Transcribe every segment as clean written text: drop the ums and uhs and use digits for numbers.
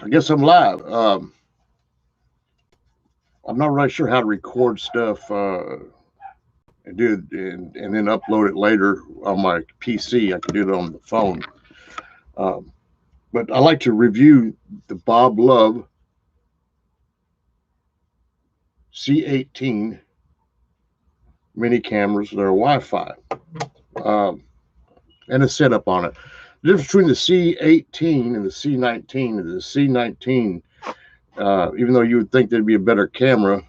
I guess I'm live. I'm not really sure how to record stuff and do it and then upload it later on my PC. I can do it on the phone. Um, but I like to review the BOBLOV C18 mini cameras. They're Wi-Fi um, and a setup on it. The difference between the C18 and the C19 is the C19. Even though you would think there'd be a better camera,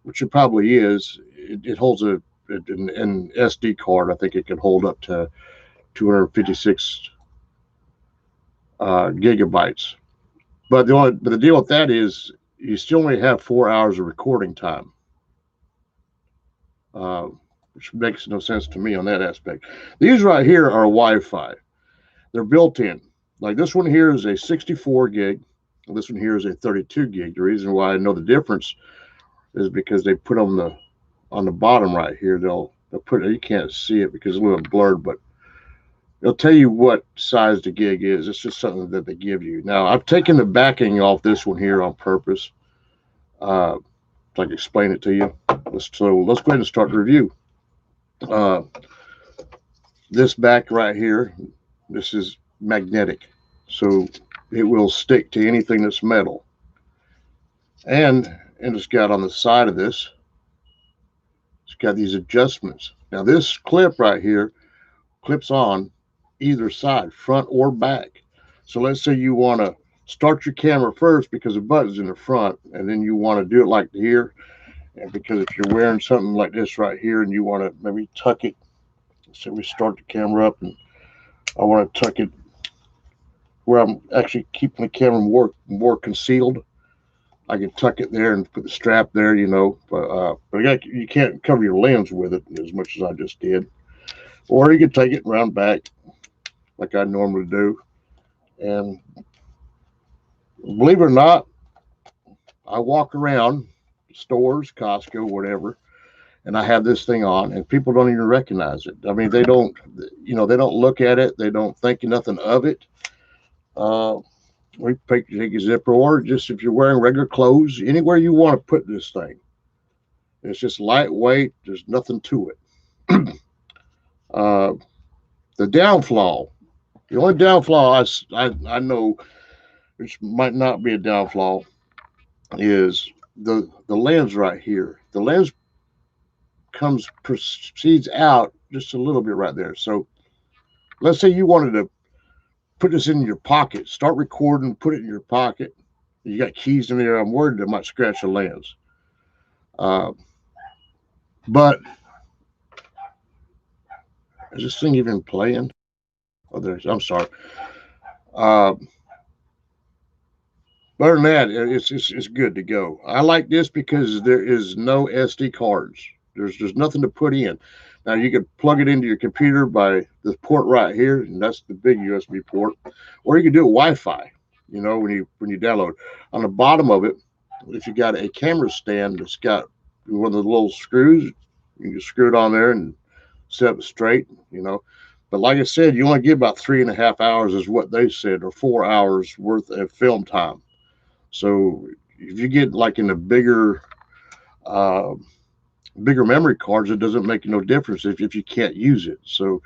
which it probably is, it holds an SD card. I think it can hold up to 256 gigabytes. But the deal with that is you still only have 4 hours of recording time, uh, which makes no sense to me on that aspect. These right here are Wi-Fi. They're built in. Like this one here is a 64 gig. This one here is a 32 gig. The reason why I know the difference is because they put on the bottom right here. They'll put, you can't see it because it's a little blurred, but they'll tell you what size the gig is. It's just something that they give you. Now I've taken the backing off this one here on purpose, so I can explain it to you. Let's go ahead and start the review. Uh, this back right here, this is magnetic, so it will stick to anything that's metal. And it's got on the side of this, it's got these adjustments. Now this clip right here clips on either side, front or back. So let's say you want to start your camera first because the button's in the front, and then you want to do it like here. And because if you're wearing something like this right here and you want to maybe tuck it, so we start the camera up and I want to tuck it where I'm actually keeping the camera more concealed. I can tuck it there and put the strap there, but you can't cover your lens with it as much as I just did. Or you can take it round back like I normally do. And believe it or not, I walk around stores, Costco, whatever, and I have this thing on, and people don't even recognize it. I mean, they don't look at it, they don't think nothing of it. Uh, we take a zipper, or just if you're wearing regular clothes, anywhere you want to put this thing. It's just lightweight. There's nothing to it. uh, the downfall, the only downfall I know, which might not be a downfall, is the lens right here. The lens proceeds out just a little bit right there. So let's say you wanted to put this in your pocket, start recording, put it in your pocket. You got keys in there. I'm worried it might scratch the lens. Uh, but is this thing even playing? Oh, I'm sorry. Uh, other than that, it's good to go. I like this because there is no SD cards. There's nothing to put in. Now you can plug it into your computer by the port right here, and that's the big USB port, or you can do it Wi-Fi. When you download on the bottom of it, if you got a camera stand that's got one of the little screws, you can screw it on there and set it straight. But like I said, you only get about 3.5 hours, is what they said, or 4 hours worth of film time. So if you get like in the uh, bigger memory cards, it doesn't make no difference if you can't use it. So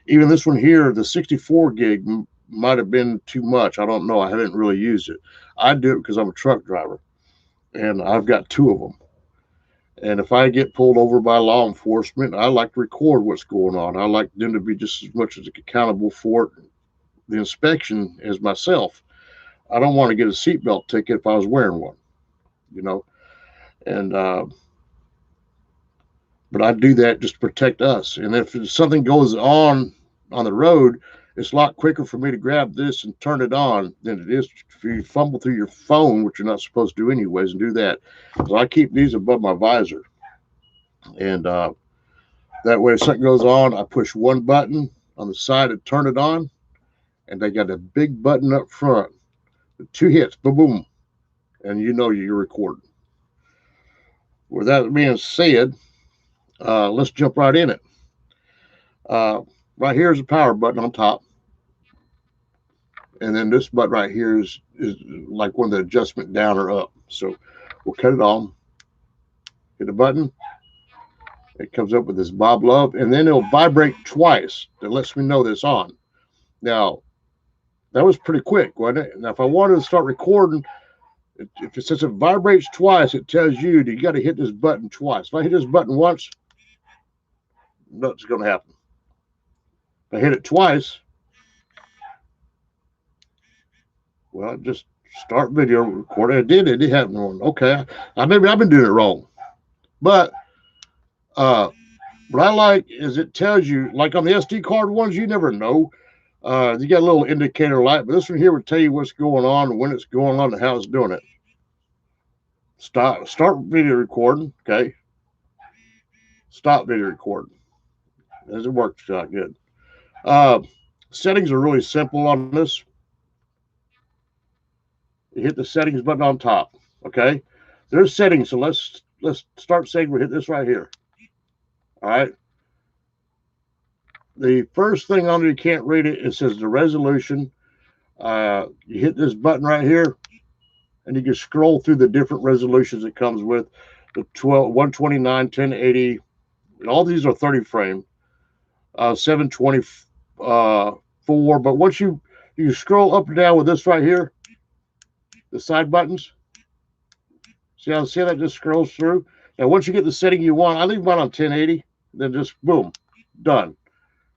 even this one here, the 64 gig might have been too much. I don't know. I haven't really used it. I do it because I'm a truck driver, and I've got two of them. And if I get pulled over by law enforcement, I like to record what's going on. I like them to be just as much as accountable for the inspection as myself. I don't want to get a seatbelt ticket if I was wearing one, you know. And but I do that just to protect us. And if something goes on the road, it's a lot quicker for me to grab this and turn it on than it is if you fumble through your phone, which you're not supposed to do anyways, and do that. So I keep these above my visor, and that way if something goes on, I push one button on the side to turn it on, and they got a big button up front. Two hits, boom, boom, and you're recording. With that being said, let's jump right in it. Uh, right here is the power button on top. And then this button right here is like one of the adjustment down or up. So we'll cut it on, hit the button. It comes up with this BOBLOV, and then it'll vibrate twice. That lets me know that it's on. Now, that was pretty quick, wasn't it? Now, if I wanted to start recording, since it vibrates twice, it tells you that you got to hit this button twice. If I hit this button once, nothing's going to happen. If I hit it twice, well, just start video recording. It did happen one. Okay, maybe I've been doing it wrong, but what I like is it tells you, like on the SD card ones, you never know. You got a little indicator light, but this one here will tell you what's going on, when it's going on, and how it's doing it. Start video recording. Okay. Stop video recording. As it works out good. Settings are really simple on this. You hit the settings button on top. Okay. There's settings, so let's start saying we hit this right here. All right. The first thing on there, you can't read it. It says the resolution. You hit this button right here, and you can scroll through the different resolutions it comes with. The 129, 1080, and all these are 30 frame. 724. But once you scroll up and down with this right here, the side buttons. See how that just scrolls through? And once you get the setting you want, I leave mine on 1080, then just boom, done.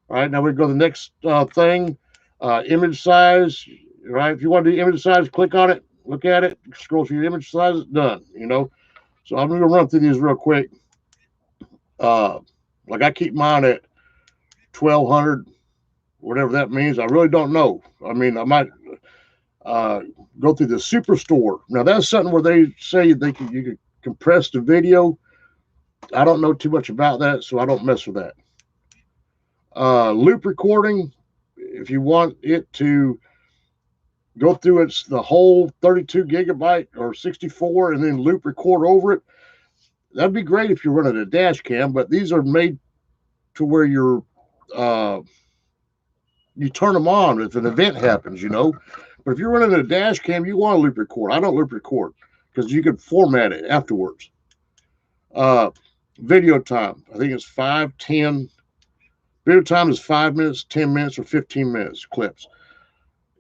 All right, now we go to the next thing, image size. Right, if you want to do image size, click on it, look at it, scroll through your image size, done. You know, so I'm going to run through these real quick. Like I keep mine at 1200, whatever that means. I really don't know. I mean, I might go through the Superstore. Now that's something where they say you can compress the video. I don't know too much about that, so I don't mess with that. Loop recording, if you want it to go through the whole 32 gigabyte or 64 and then loop record over it, that'd be great if you're running a dash cam, but these are made to where you turn them on if an event happens, you know. But if you're running a dash cam, you want to loop record. I don't loop record because you can format it afterwards. Video time, I think it's 5, 10. Video time is 5 minutes, 10 minutes, or 15 minutes clips.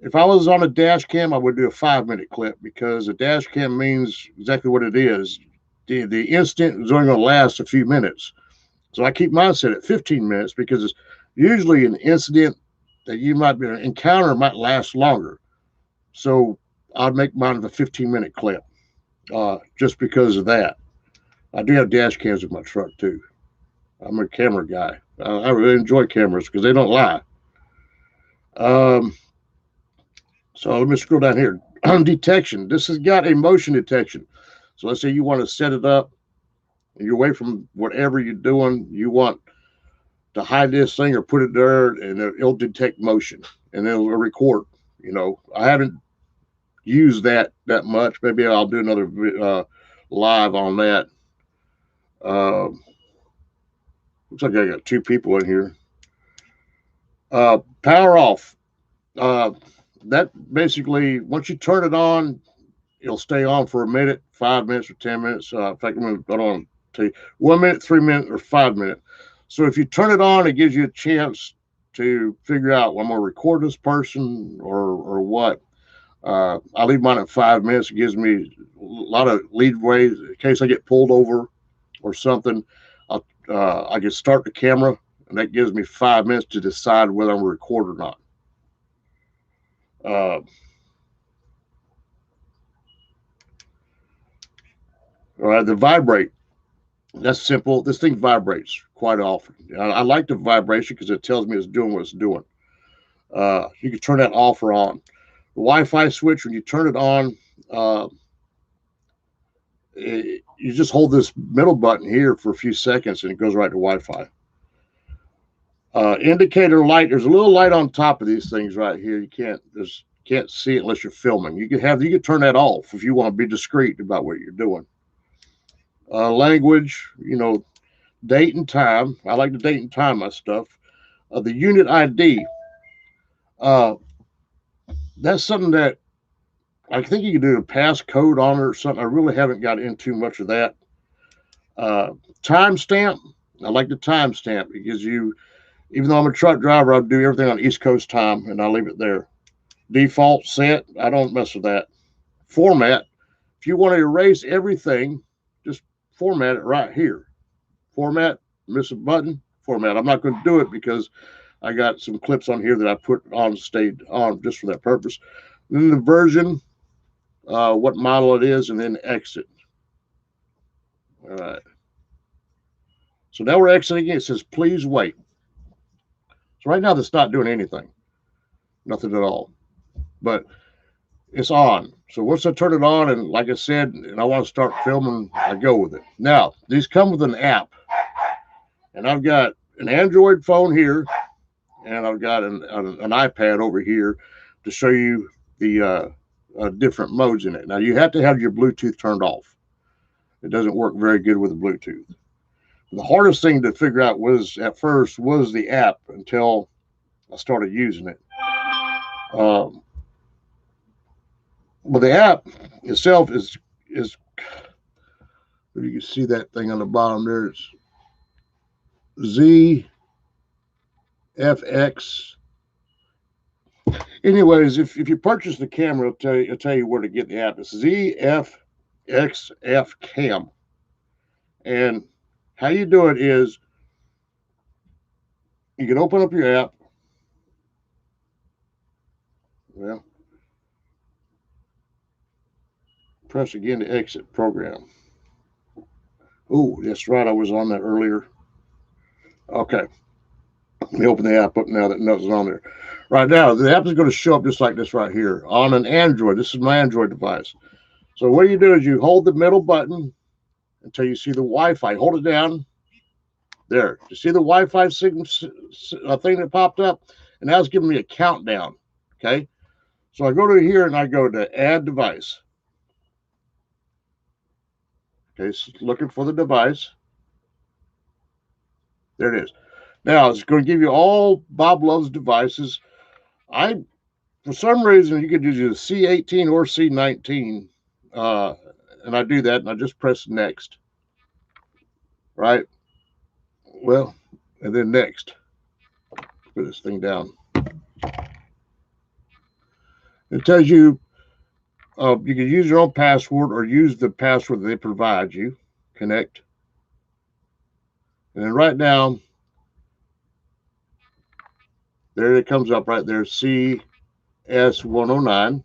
If I was on a dash cam, I would do a 5-minute clip because a dash cam means exactly what it is. The instant is only going to last a few minutes. So I keep mine set at 15 minutes because it's usually an incident that you might be an encounter might last longer. So I'd make mine a 15-minute clip just because of that. I do have dash cams in my truck too. I'm a camera guy. I really enjoy cameras because they don't lie. So let me scroll down here. Detection. This has got a motion detection. So let's say you want to set it up and you're away from whatever you're doing. You want to hide this thing or put it there, and it'll detect motion and it'll record. You know, I haven't used that much. Maybe I'll do another live on that. Looks like I got 2 people in here. Power off. That basically, once you turn it on, it'll stay on for a minute, 5 minutes, or 10 minutes. In fact, I don't want to tell you 1 minute, 3 minutes, or 5 minutes. So if you turn it on, it gives you a chance to figure out, well, I'm going to record this person or what. I leave mine at 5 minutes. It gives me a lot of leadway in case I get pulled over or something. I can start the camera, and that gives me 5 minutes to decide whether I'm going to record or not. All right, the vibrate. That's simple. This thing vibrates quite often. I like the vibration because it tells me it's doing what it's doing. You can turn that off or on. The Wi-Fi switch, when you turn it on, you just hold this middle button here for a few seconds and it goes right to Wi-Fi. Indicator light, there's a little light on top of these things right here. You can't see it unless you're filming. You can turn that off if you want to be discreet about what you're doing. Language, you know, date and time. I like to date and time my stuff. The unit ID. that's something that I think you can do a passcode on it or something. I really haven't got into much of that. Timestamp. I like the timestamp. It gives you, even though I'm a truck driver, I do everything on East Coast time and I leave it there. Default set. I don't mess with that. Format. If you want to erase everything, just format it right here. Format, miss a button, format. I'm not going to do it because I got some clips on here that I put on, stayed on just for that purpose. And then the version, what model it is, and then exit. All right. So now we're exiting. It says, please wait. So right now, that's not doing anything. Nothing at all. But it's on. So once I turn it on, and like I said, and I want to start filming, I go with it. Now, these come with an app. And I've got an Android phone here, and I've got an iPad over here to show you the different modes in it. Now, you have to have your Bluetooth turned off. It doesn't work very good with the Bluetooth. The hardest thing to figure out was, at first, was the app until I started using it. But the app itself is if you can see that thing on the bottom there, it's ZFX. Anyways, if you purchase the camera, it'll tell you where to get the app. It's ZFXF Cam. And how you do it is you can open up your app. Well, press again to exit program. Oh, that's right. I was on that earlier. Okay. Let me open the app up now that nothing's on there. Right now, the app is going to show up just like this right here on an Android. This is my Android device. So what you do is you hold the middle button until you see the Wi-Fi. Hold it down. There. You see the Wi-Fi signal thing that popped up? And now it's giving me a countdown. Okay. So I go to here and I go to add device. Okay. So looking for the device. There it is. Now it's going to give you all BOBLOV's devices. For some reason, you could use a C18 or C19. And I do that and I just press next. Right. Well, and then next. Put this thing down. It tells you you can use your own password or use the password that they provide you. Connect. And then right now, there it comes up right there, CS109.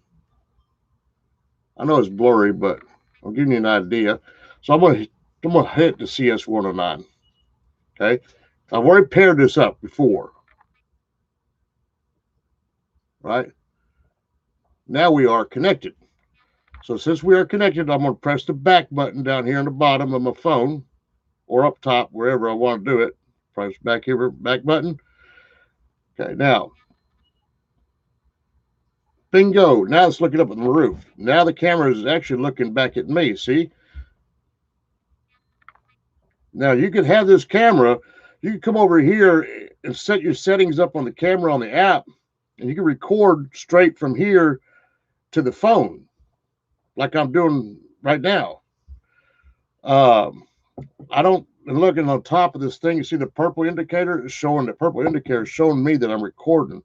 I know it's blurry, but I'll give you an idea. So I'm gonna hit the CS109. Okay. I've already paired this up before. Right. Now we are connected. So since we are connected, I'm going to press the back button down here on the bottom of my phone or up top, wherever I want to do it. Press back here, back button. Okay, now, bingo. Now it's looking up at the roof. Now the camera is actually looking back at me, see? Now you can have this camera. You can come over here and set your settings up on the camera on the app, and you can record straight from here to the phone, like I'm doing right now. I don't, and looking on top of this thing, you see the purple indicator is showing, the purple indicator is showing me that I'm recording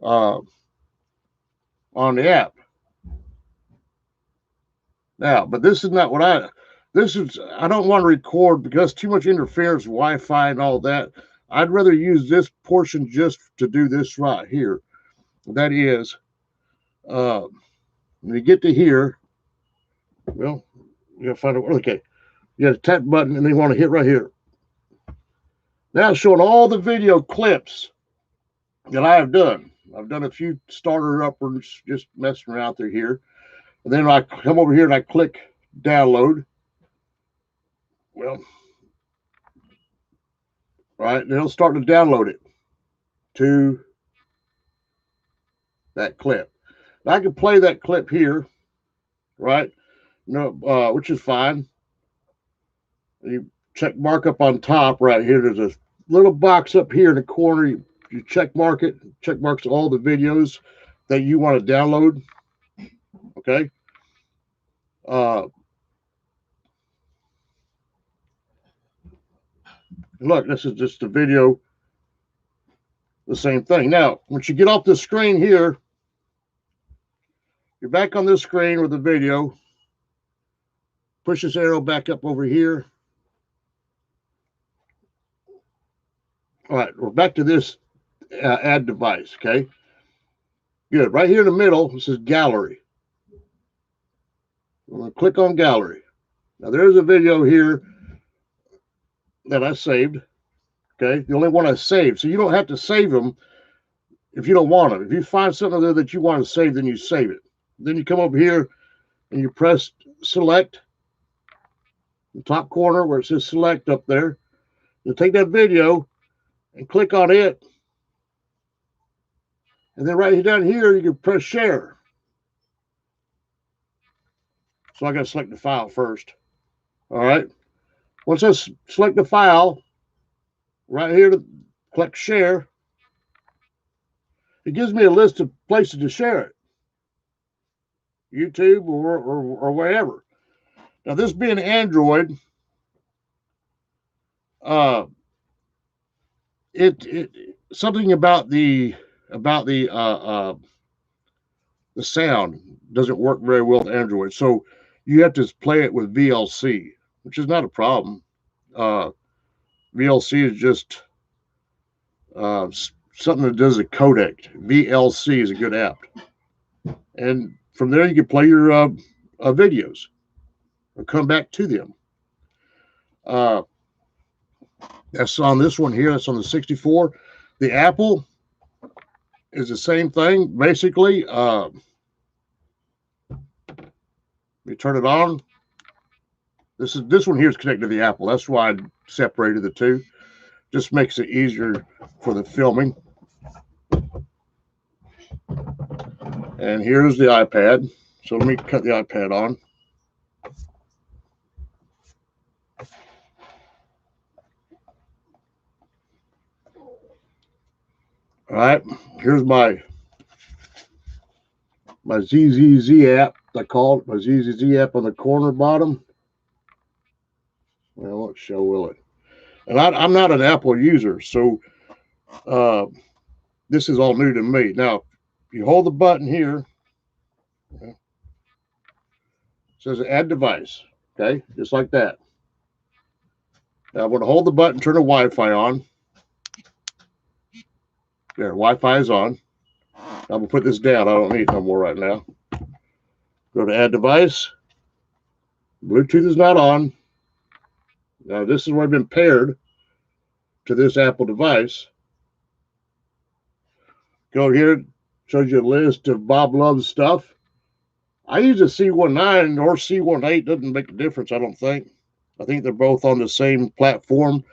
on the app. Now, but this is not what I don't want to record because too much interference, Wi-Fi and all that. I'd rather use this portion just to do this right here. That is, when you get to here, well, you gotta find out, okay. You got a tap button and then you want to hit right here. Now it's showing all the video clips that I have done. I've done a few starter uppers, just messing around through here. And then I come over here and I click download. Well, right, and it'll start to download it to that clip. Now I can play that clip here, right? No, which is fine. You check mark up on top right here. There's a little box up here in the corner. You check mark it. Check marks all the videos. that you want to download. Okay. Look, this is just a video. The same thing. Now, once you get off the screen here, you're back on this screen with the video. Push this arrow back up over here. All right, we're back to this add device, okay? Good. Right here in the middle, this is gallery. I'm going to click on gallery. Now, there's a video here that I saved, okay? The only one I saved. So you don't have to save them if you don't want them. If you find something there that you want to save, then you save it. Then you come over here and you press select, the top corner where it says select up there. You take that video and click on it. And then right down here, you can press share. So I got to select the file first. All right. Once I select the file, right here to click share, it gives me a list of places to share it. YouTube or wherever. Now, this being Android, something about the sound doesn't work very well with Android. So you have to play it with VLC, which is not a problem. VLC is just something that does a codec. VLC is a good app. And from there, you can play your videos or come back to them. That's on this one here. That's on the 64. The Apple is the same thing, basically. We turn it on. This one here is connected to the Apple. That's why I separated the two. Just makes it easier for the filming. And here's the iPad. So let me cut the iPad on. All right, here's my ZZZ app. I call it my ZZZ app on the corner bottom. Well, what show will it? And I'm not an Apple user, so this is all new to me. Now, you hold the button here. It says add device. Okay, just like that. Now I'm going to hold the button, turn the Wi-Fi on. There, Wi-Fi is on. I'm going to put this down. I don't need it no more right now. Go to add device. Bluetooth is not on. Now this is where I've been paired to this Apple device. Go here, shows you a list of BOBLOV stuff. I use a C19 or C18, doesn't make a difference, I don't think. I think they're both on the same platform.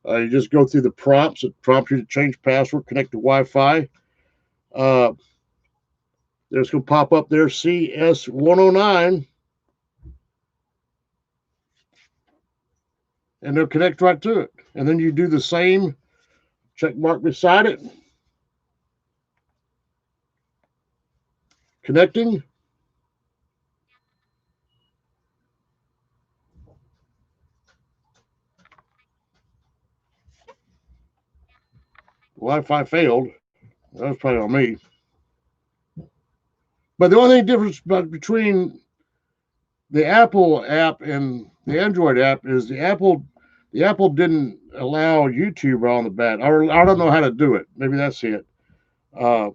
You just go through the prompts. It prompts you to change password, connect to Wi-Fi. There's going to pop up there CS109. And they'll connect right to it. And then you do the same check mark beside it. Connecting. Wi-Fi failed. That was probably on me. But the only difference between the Apple app and the Android app is the Apple didn't allow YouTube on the bat. Or I don't know how to do it. Maybe that's it. But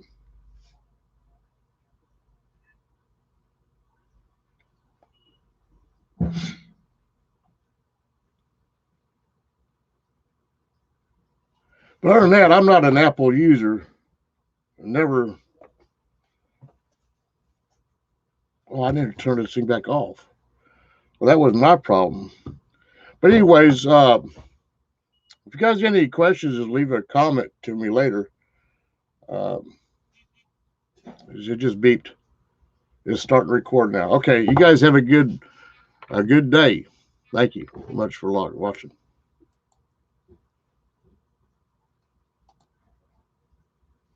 other than that, I'm not an Apple user. Never. Well, I need to turn this thing back off. Well, that wasn't my problem. But anyways, if you guys have any questions, just leave a comment to me later. It just beeped. It's starting to record now. Okay, you guys have a good day. Thank you much for watching.